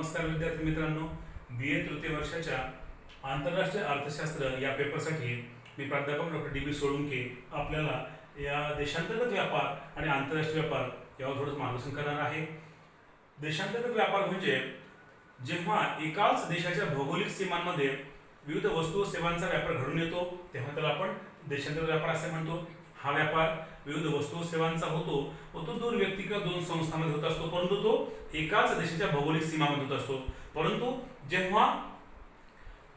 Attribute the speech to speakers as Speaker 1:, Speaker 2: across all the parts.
Speaker 1: नमस्कार विद्यार्थी मित्रांनो, BA तृतीय वर्षाच्या आंतरराष्ट्रीय अर्थशास्त्र या पेपरसाठी मी प्राध्यापक डॉक्टर DB सोळुंके आपल्याला या देशांतर्गत व्यापार आणि आंतरराष्ट्रीय व्यापार यावर थोडं मार्गदर्शन करणार आहे. देशांतर्गत व्यापार म्हणजे जेव्हा एकाच देशाच्या भौगोलिक सीमांमध्ये विविध वस्तू व सेवांचा व्यापार घडून येतो तेव्हा त्याला आपण देशांतर्गत व्यापार असे म्हणतो. हा व्यापार विविध वस्तू व सेवांचा होतो व तो दोन व्यक्ती किंवा दोन संस्थांमध्ये होत असतो, परंतु तो एकाच देशाच्या भौगोलिक सीमामध्ये होत असतो. परंतु जेव्हा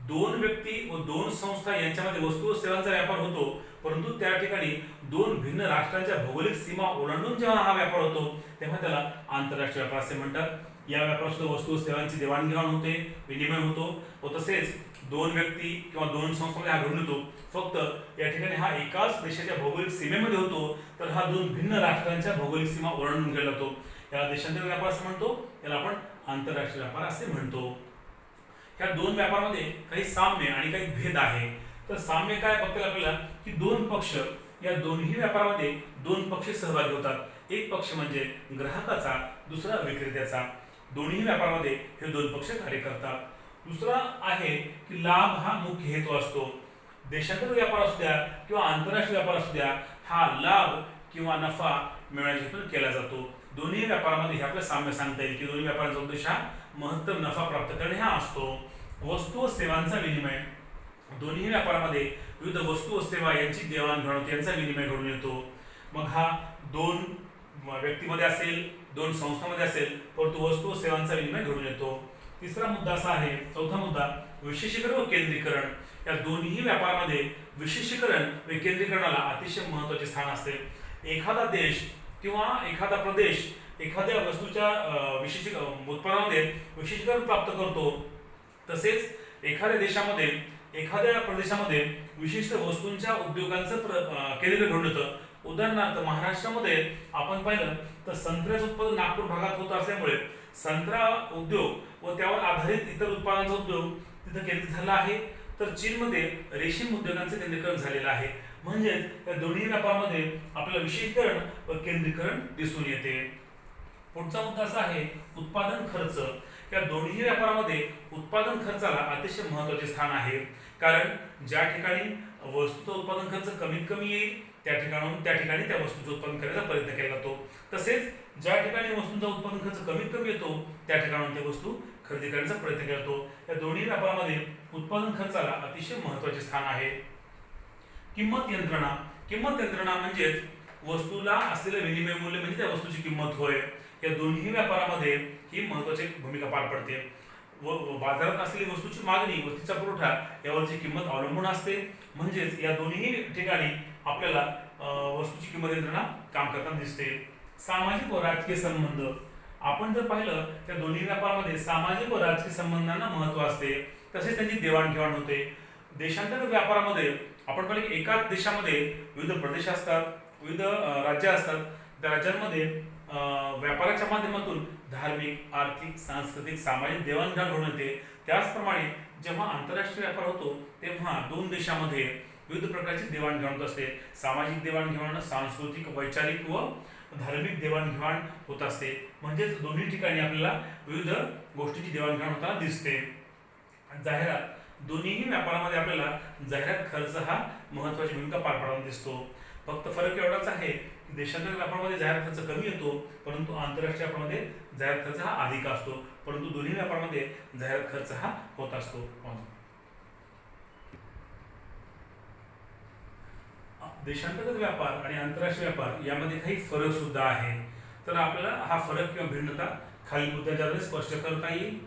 Speaker 1: दोन व्यक्ती व दोन संस्था यांच्यामध्ये वस्तू व सेवांचा व्यापार होतो, परंतु त्या ठिकाणी दोन भिन्न राष्ट्रांच्या भौगोलिक सीमा ओलांडून जेव्हा हा व्यापार होतो तेव्हा त्याला आंतरराष्ट्रीय व्यापार असे म्हणतात. या व्यापारात वस्तू व सेवांची देवाणघेवाण होते, विनिमय होतो व तसेच दोन व्यक्ती किंवा दोन संस्थांमध्ये हा घडून येतो. फक्त या ठिकाणी हा एकाच देशाच्या भौगोलिक सीमेमध्ये होतो, तर हा दोन भिन्न राष्ट्रांच्या भौगोलिक सीमा ओलांडून गेला जातो. याला देशांतर्गत व्यापार असे म्हणतो, याला आपण आंतरराष्ट्रीय व्यापार असे म्हणतो. ह्या दोन व्यापारामध्ये काही साम्य आणि काही भेद आहे. तर साम्य काय बघता आपल्याला की दोन पक्ष या दोन्ही व्यापारामध्ये दोन पक्ष सहभागी होतात. एक पक्ष म्हणजे ग्राहकाचा, दुसरा विक्रेत्याचा. दोन्ही व्यापारामध्ये हे दोन पक्ष कार्य करतात. दुसरा आहे की लाभ हा मुख्य हेतू असतो. देशांतर्गत व्यापार असू द्या किंवा आंतरराष्ट्रीय व्यापार असू द्या, हा लाभ किंवा नफा मिळवण्याच्या हेतून केला जातो. दोन्ही व्यापारामध्ये हे आपल्याला साम्य सांगता येईल की दोन्ही व्यापाराचा उद्देश हा महत्तम नफा प्राप्त करणे हा असतो. वस्तू व सेवांचा विनिमय, दोन्ही व्यापारामध्ये विविध वस्तू व सेवा यांची देवाणघेवाण होते, यांचा विनिमय घडून येतो. मग हा दोन व्यक्तीमध्ये असेल, दोन संस्थांमध्ये असेल, परंतु वस्तू व सेवांचा विनिमय घडून येतो. तिसरा मुद्दा असा आहे, चौथा मुद्दा विशेषीकरण व केंद्रीकरण. या दोन्ही व्यापारामध्ये विशेषीकरण व केंद्रीकरणाला अतिशय महत्त्वाचे स्थान असते. एखादा देश किंवा एखादा प्रदेश एखाद्या वस्तूच्या उत्पादनामध्ये विशेषीकरण प्राप्त करतो, तसेच एखाद्या देशामध्ये एखाद्या प्रदेशामध्ये विशिष्ट वस्तूंच्या उद्योगांचं केंद्रीकरण घडून येतं. उदाहरणार्थ महाराष्ट्रामध्ये आपण पाहिलं तर संत्र्याचं उत्पादन नागपूर भागात होत असल्यामुळे संत्रा उद्योग व त्यावर आधारित इतर उत्पादनांचा उद्योग तिथे केंद्रित झाला आहे. तर चीनमध्ये रेशीम उद्योगांचं केंद्रीकरण झालेलं आहे. म्हणजेच या दोन्ही व्यापारामध्ये आपल्याला विशेषीकरण व केंद्रीकरण दिसून येते. पुढचा मुद्दा असा आहे उत्पादन खर्च. या दोन्ही व्यापारामध्ये उत्पादन खर्चाला अतिशय महत्त्वाचे स्थान आहे. कारण ज्या ठिकाणी वस्तूचा उत्पादन खर्च कमीत कमी येईल त्या ठिकाणी त्या वस्तूचं उत्पादन करण्याचा प्रयत्न केला जातो. तसेच ज्या ठिकाणी वस्तूंचा उत्पादन खर्च कमीत कमी येतो त्या ठिकाणी त्या वस्तू खरेदी करण्याचा प्रयत्न केला जातो. या दोन्ही व्यापारामध्ये उत्पादन खर्चाला अतिशय महत्त्वाचे स्थान आहे. किंमत यंत्रणा. किंमत यंत्रणा म्हणजेच वस्तूला असलेले विनिमय मूल्य म्हणजे त्या वस्तूची किंमत होय. या दोन्ही व्यापारामध्ये ही महत्त्वाची भूमिका पार पडते. व बाजारात असलेली वस्तूची मागणी व तिचा पुरवठा यावरची किंमत अवलंबून असते. म्हणजेच या दोन्ही ठिकाणी आपल्याला वस्तूची किंमत यंत्रणा काम करताना दिसते. सामाजिक व राजकीय संबंध. आपण जर पाहिलं त्या दोन्ही व्यापारामध्ये सामाजिक व राजकीय संबंधांना महत्त्व असते, तसेच त्यांची देवाणघेवाण होते. देशांतर्गत व्यापारामध्ये आपण पाहिलं की एकाच देशामध्ये विविध प्रदेश असतात, विविध राज्य असतात. त्या राज्यांमध्ये व्यापाराच्या माध्यमातून धार्मिक, आर्थिक, सांस्कृतिक, सामाजिक देवाणघेवाण होऊन येते. त्याचप्रमाणे जेव्हा आंतरराष्ट्रीय व्यापार होतो तेव्हा दोन देशामध्ये विविध प्रकारची देवाणघेवाण होत असते. सामाजिक देवाणघेवाण, सांस्कृतिक, वैचारिक व धार्मिक देवाणघेवाण होत असते. म्हणजेच दोन्ही ठिकाणी आपल्याला विविध गोष्टींची देवाणघेवाण होताना दिसते. जाहिरात. दोन्ही व्यापारामध्ये आपल्याला जाहिरात खर्च हा महत्त्वाची भूमिका पार पाडताना दिसतो. फक्त फरक एवढाच आहे की देशांतर्गत व्यापारामध्ये जाहिरात खर्च कमी येतो, परंतु आंतरराष्ट्रीय व्यापारामध्ये जाहिरात खर्च हा अधिक असतो. परंतु दोन्ही व्यापारामध्ये जाहिरात खर्च हा होत असतो. देशांतर्गत व्यापार आणि आंतरराष्ट्रीय व्यापार यामध्ये काही फरक सुद्धा आहे. तर आपल्याला हा फरक किंवा भिन्नता खालील मुद्द्यांच्या आधारे स्पष्ट करता येईल.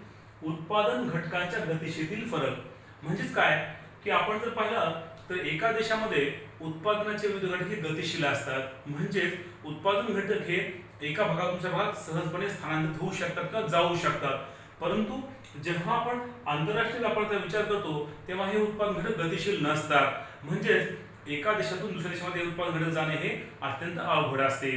Speaker 1: उत्पादन घटकांच्या गतिशील फरक. म्हणजेच काय की आपण जर पाहिलं तर एका देशामध्ये उत्पादनाचे विविध घटक हे गतिशील असतात. म्हणजेच उत्पादन घटक हे एका भागातून दुसऱ्या भागात सहजपणे स्थानांतरित होऊ शकतात किंवा जाऊ शकतात. परंतु जेव्हा आपण आंतरराष्ट्रीय व्यापाराचा विचार करतो तेव्हा हे उत्पादन घटक गतिशील नसतात. म्हणजेच एका देशातून दुसऱ्या देशामध्ये उत्पादन घडत जाणे हे अत्यंत अवघड असते.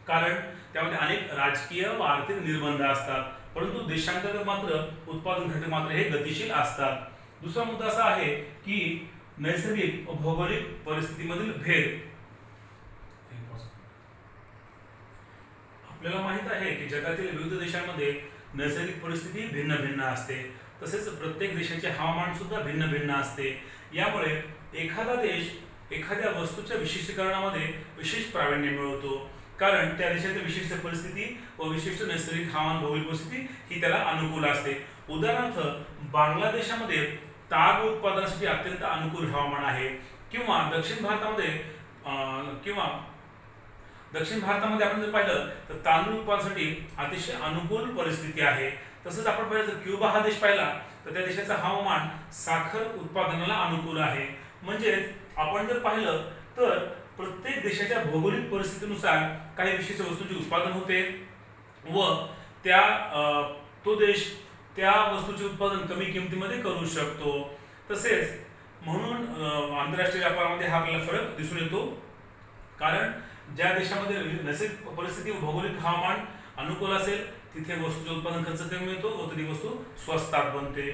Speaker 1: कारण त्यामध्ये अनेक राजकीय व आर्थिक निर्बंध असतात. परंतु देशांतर्गत मात्र उत्पादन घटक मात्र हे गतिशील असतात. दुसरा मुद्दा असा आहे की नैसर्गिक व भौगोलिक परिस्थितीमधील भेद. आपल्याला माहित आहे की जगातील विविध देशांमध्ये नैसर्गिक परिस्थिती भिन्न भिन्न असते. तसेच प्रत्येक देशाचे हवामान सुद्धा भिन्न भिन्न असते. यामुळे एखादा देश एखाद्या वस्तूच्या विशिष्टीकरणामध्ये विशेष प्रावीण्य मिळवतो, कारण त्या देशाची विशिष्ट परिस्थिती व विशिष्ट नैसर्गिक हवामान भौगोलिक परिस्थिती ही त्याला अनुकूल असते. उदाहरणार्थ बांगलादेशामध्ये ताग उत्पादनासाठी अत्यंत अनुकूल हवामान आहे, किंवा दक्षिण भारतामध्ये आपण जर पाहिलं तर तांदूळ उत्पादनासाठी अतिशय अनुकूल परिस्थिती आहे. तसंच आपण पाहिलं तर क्युबा हा देश पाहिला तर त्या देशाचं हवामान साखर उत्पादनाला अनुकूल आहे. म्हणजे आपण जर पाहिलं तर प्रत्येक देशाच्या भौगोलिक परिस्थितीनुसार काही विशिष्ट वस्तूंचे उत्पादन होते व तो देश त्या वस्तूचे उत्पादन कमी किमतीमध्ये करू शकतो. तसेच म्हणून आंतरराष्ट्रीय व्यापारामध्ये हा आपल्याला फरक दिसून येतो, कारण ज्या देशामध्ये नैसर्गिक परिस्थिती व भौगोलिक हवामान अनुकूल असेल तिथे वस्तूचे उत्पादन खर्च कमी येतो व ती वस्तू स्वस्तात बनते.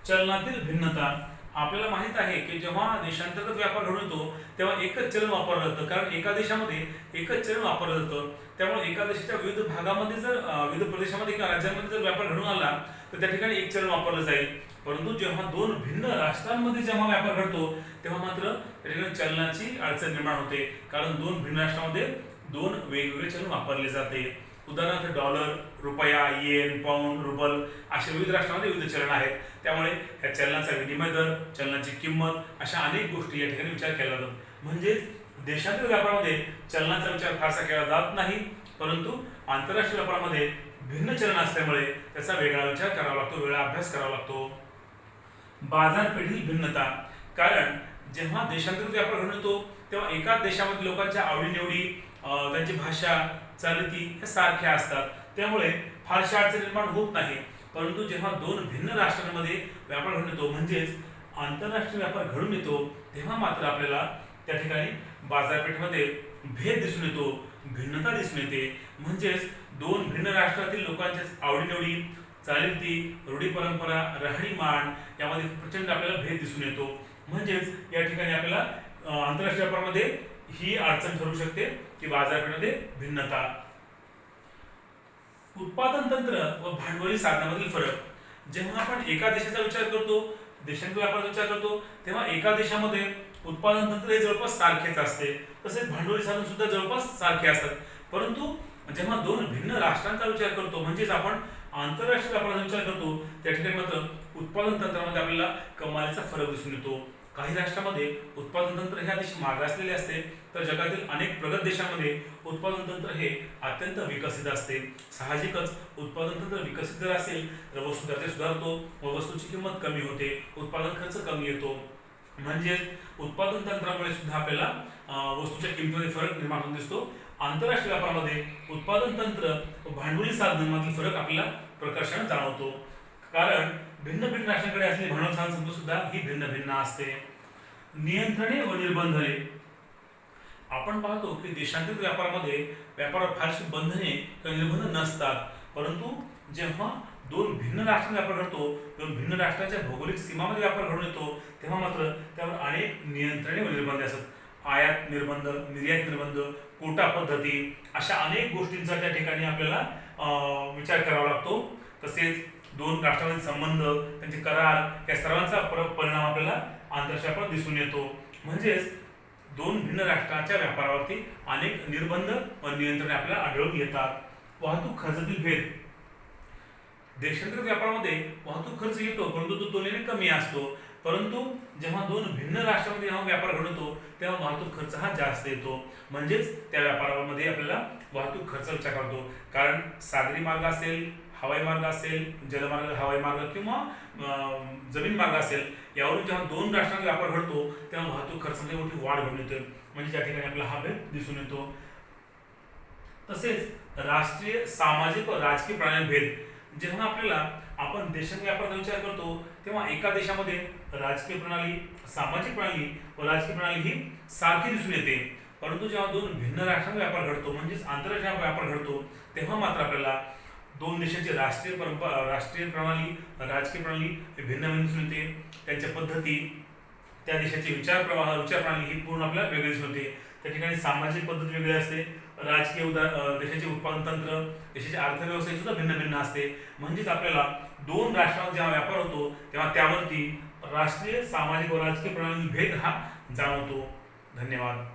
Speaker 1: चलनातील भिन्नता. आपल्याला माहित आहे की जेव्हा देशांतर्गत व्यापार घडून येतो तेव्हा एकच चलन वापरलं जातं, कारण एका देशामध्ये एकच चलन वापरलं जातं. त्यामुळे एका देशाच्या विविध भागामध्ये जर विविध प्रदेशामध्ये किंवा राज्यांमध्ये जर व्यापार घडून आला तर त्या ठिकाणी एक चलन वापरलं जाईल. परंतु जेव्हा दोन भिन्न राष्ट्रांमध्ये जेव्हा व्यापार घडतो तेव्हा मात्र त्या ठिकाणी चलनाची अडचण निर्माण होते, कारण दोन भिन्न राष्ट्रांमध्ये दोन वेगवेगळे चलन वापरले जाते. उदाहरणार्थ डॉलर, रुपया, येन, पाऊंड, रुबल अशा विविध राष्ट्रांमध्ये विविध चलन आहेत. त्यामुळे या चलनाचा विनिमय दर, चलनाची किंमत अशा अनेक गोष्टी या ठिकाणी विचार केला जातो. म्हणजेच देशांतील व्यापारामध्ये चलनाचा विचार फारसा केला जात नाही, परंतु आंतरराष्ट्रीय व्यापारामध्ये भिन्न चलन असल्यामुळे त्याचा वेगळा विचार करावा लागतो, वेगळा अभ्यास करावा लागतो. बाजारपेठीतील भिन्नता. कारण जेव्हा देशांतर्गत व्यापार घडून येतो तेव्हा एकाच देशामध्ये लोकांच्या आवडीनिवडी, त्यांची भाषा, चालीती हे सारख्या असतात, त्यामुळे फारशा अडचण निर्माण होत नाही. परंतु जेव्हा दोन भिन्न राष्ट्रांमध्ये व्यापार घडून येतो म्हणजेच आंतरराष्ट्रीय व्यापार घडून येतो तेव्हा मात्र आपल्याला त्या ठिकाणी बाजारपेठेमध्ये भेद दिसून येतो, भिन्नता दिसून येते. म्हणजेच दोन भिन्न राष्ट्रातील लोकांच्या आवडीनिवडी, चालीरीती, रूढी परंपरा, राहणीमान यामध्ये प्रचंड आपल्याला भेद दिसून येतो. म्हणजेच या ठिकाणी आपल्याला आंतरराष्ट्रीय व्यापारामध्ये ही अडचण ठरू शकते की बाजारपेठेमध्ये भिन्नता. उत्पादन तंत्र व भांडवली साधनामधील फरक. जेव्हा आपण एका देशाचा विचार करतो, देशांच्या व्यापाराचा विचार करतो, तेव्हा एका देशामध्ये उत्पादन तंत्र हे जवळपास सारखेच असते, तसेच भांडवली साधन सुद्धा जवळपास सारखे असतात. परंतु जेव्हा दोन भिन्न राष्ट्रांचा विचार करतो म्हणजेच आपण आंतरराष्ट्रीय व्यापाराचा विचार करतो त्या ठिकाणी मात्र उत्पादन तंत्रामध्ये आपल्याला कमालीचा फरक दिसून येतो. काही राष्ट्रांमध्ये उत्पादन तंत्र हे अतिशय मागासलेले असते, तर जगातील अनेक प्रगत देशांमध्ये उत्पादन तंत्र हे अत्यंत विकसित असते. साहजिकच उत्पादन तंत्र विकसित जर असेल तर वस्तू दर्जा सुधारतो व वस्तूची किंमत कमी होते, उत्पादन खर्च कमी येतो. म्हणजे उत्पादन तंत्रामुळे सुद्धा आपल्याला वस्तूच्या किमतीमध्ये फरक निर्माण होऊन दिसतो. आंतरराष्ट्रीय व्यापारामध्ये उत्पादन तंत्र व भांडवली साधनांमधील फरक आपल्याला प्रकर्षाने जाणवतो, कारण भिन्न भिन्न राष्ट्रांकडे असलेली भांडवल साधन संपत्ती सुद्धा ही भिन्न भिन्न असते. नियंत्रणे व निर्बंधने. आपण पाहतो की देशांतील व्यापारामध्ये व्यापारावर फारशी बंधने किंवा निर्बंध नसतात, परंतु जेव्हा दोन भिन्न राष्ट्रांचा व्यापार घडतो, दोन भिन्न राष्ट्रांच्या भौगोलिक सीमामध्ये व्यापार घडून येतो तेव्हा मात्र त्यावर अनेक नियंत्रणे व निर्बंध असतात. आयात निर्बंध, निर्यात निर्बंध, कोटा पद्धती अशा अनेक गोष्टींचा त्या ठिकाणी आपल्याला विचार करावा लागतो. तसेच दोन राष्ट्रांमधील संबंध, त्यांचे करार या सर्वांचा परिणाम आपल्याला आंतरराष्ट्रीय व्यापारात दिसून येतो. म्हणजेच दोन भिन्न राष्ट्रांच्या व्यापारावरती अनेक निर्बंध व नियंत्रणे आपल्याला आढळून येतात. वाहतूक खर्चातील भेद. देशांतर्गत व्यापारामध्ये वाहतूक खर्च येतो परंतु तो तुलनेने कमी असतो, परंतु जेव्हा दोन भिन्न राष्ट्रांमध्ये जेव्हा व्यापार घडतो तेव्हा वाहतूक खर्च हा जास्त येतो. म्हणजेच त्या व्यापारामध्ये आपल्याला वाहतूक खर्च विचार करतो, कारण सागरी मार्ग असेल, हवाई मार्ग असेल, जलमार्ग, हवाई मार्ग किंवा जमीन मार्ग असेल, यावरून जेव्हा दोन राष्ट्रांचा व्यापार घडतो तेव्हा वाहतूक खर्चामध्ये मोठी वाढ घडून येते. म्हणजे त्या ठिकाणी आपल्याला हा भेद दिसून येतो. तसेच राष्ट्रीय, सामाजिक व राजकीय प्रणाली भेद. जेव्हा आपण देशांच्या व्यापाराचा विचार करतो तेव्हा एका देशामध्ये राजकीय प्रणाली, सामाजिक प्रणाली व राजकीय प्रणाली ही सारखी दिसून येते, परंतु जेव्हा दोन भिन्न राष्ट्रांचा व्यापार घडतो म्हणजेच आंतरराष्ट्रीय व्यापार घडतो तेव्हा मात्र आपल्याला दोन देशांची राष्ट्रीय प्रणाली, राजकीय प्रणाली हे भिन्न भिन्न दिसून येते. त्यांच्या पद्धती, त्या देशाची विचार प्रणाली ही पूर्ण आपल्याला वेगळी दिसून येते. त्या ठिकाणी सामाजिक पद्धत वेगळी असते, राजकीय देशाचे उत्पादन तंत्र, देशाची अर्थव्यवस्था सुद्धा भिन्न भिन्न असते. म्हणजेच आपल्याला दोन राष्ट्रांमध्ये जेव्हा व्यापार होतो तेव्हा त्यावरती राष्ट्रीय सामाजिक व राजकीय प्रणाली भेद हा जाणवतो. धन्यवाद.